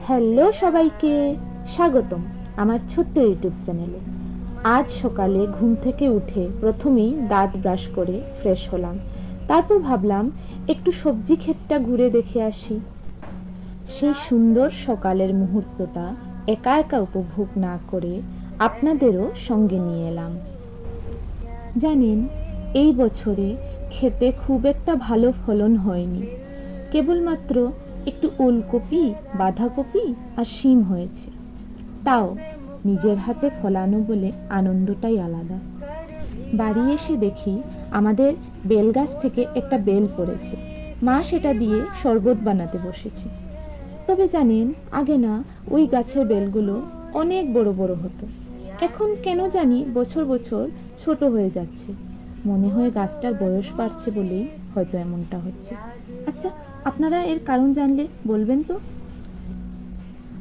Hello সবাইকে, স্বাগতম আমার ছোট্ট ইউটিউব চ্যানেলে। আজ সকালে ঘুম থেকে উঠে প্রথমেই দাঁত ব্রাশ করে ফ্রেশ হলাম। তারপর ভাবলাম একটু সবজি ক্ষেতটা ঘুরে দেখে আসি। সেই সুন্দর সকালের মুহূর্তটা একা একা উপভোগ না করে আপনাদেরও সঙ্গে নিয়ে এলাম। জানেন, এই বছরে ক্ষেতে খুব একটা ভালো ফলন হয়নি। কেবলমাত্র একটু ওলকপি, বাঁধাকপি আর শিম হয়েছে। তাও নিজের হাতে ফলানো বলে আনন্দটাই আলাদা। বাড়ি এসে দেখি আমাদের বেল গাছ থেকে একটা বেল পড়েছে। মা সেটা দিয়ে শরবত বানাতে বসেছে। তবে জানেন, আগে না ওই গাছের বেলগুলো অনেক বড় বড় হতো। এখন কেন জানি বছর বছর ছোট হয়ে যাচ্ছে। মনে হয় গাছটার বয়স বাড়ছে বলেই হয়তো এমনটা হচ্ছে। আচ্ছা, আপনারা এর কারণ জানলে বলবেন তো।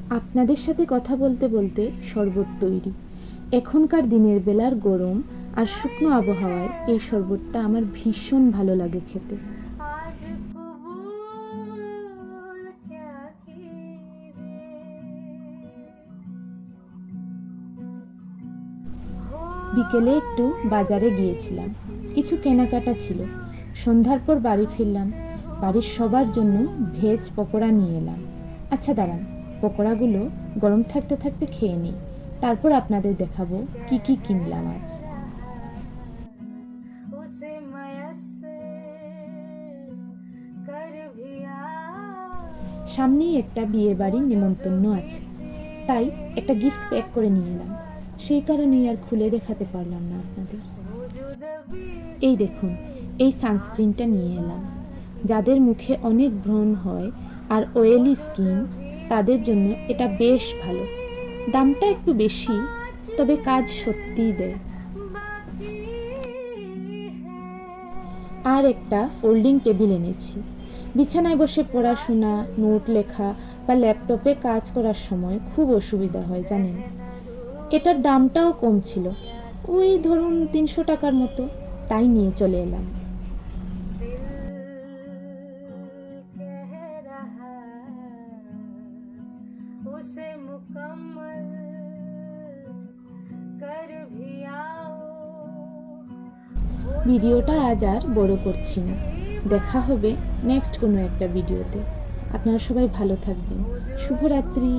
আপনাদের সাথে কথা বলতে বলতে শরবত তৈরি। এখনকার দিনের বেলার গরম আর শুকনো আবহাওয়ায় এই শরবতটা আমার ভীষণ ভালো লাগে খেতে। বিকেলে একটু বাজারে গিয়েছিলাম, কিছু কেনাকাটা ছিল। সন্ধ্যার পর বাড়ি ফিরলাম। বাড়ির সবার জন্য ভেজ পকোড়া নিয়ে এলাম। আচ্ছা দাঁড়ান, পকোড়াগুলো গরম থাকতে থাকতে খেয়ে নিই, তারপর আপনাদের দেখাবো কি কি কিনলাম আজ। সামনেই একটা বিয়ে বাড়ির নিমন্ত্রণ আছে, তাই একটা গিফট প্যাক করে নিয়ে এলাম। সেই কারণেই আর খুলে দেখাতে পারলাম না আপনাদের। এই দেখুন, এই সানস্ক্রিনটা নিয়ে এলাম। যাদের মুখে অনেক ব্রণ হয় আর অয়েলি স্কিন, তাদের জন্য এটা বেশ ভালো। দামটা একটু বেশি, তবে কাজ সত্যিই দেয়। আর একটা ফোল্ডিং টেবিল এনেছি। বিছানায় বসে পড়াশোনা, নোট লেখা বা ল্যাপটপে কাজ করার সময় খুব অসুবিধা হয় জানেন। এটার দামটাও কম ছিল, ওই ধরুন 300 টাকার মতো, তাই নিয়ে চলে এলাম। ভিডিওটা আজ আর বড় করছি না। দেখা হবে নেক্সট কোনো একটা ভিডিওতে। আপনারা সবাই ভালো থাকবেন। শুভরাত্রি।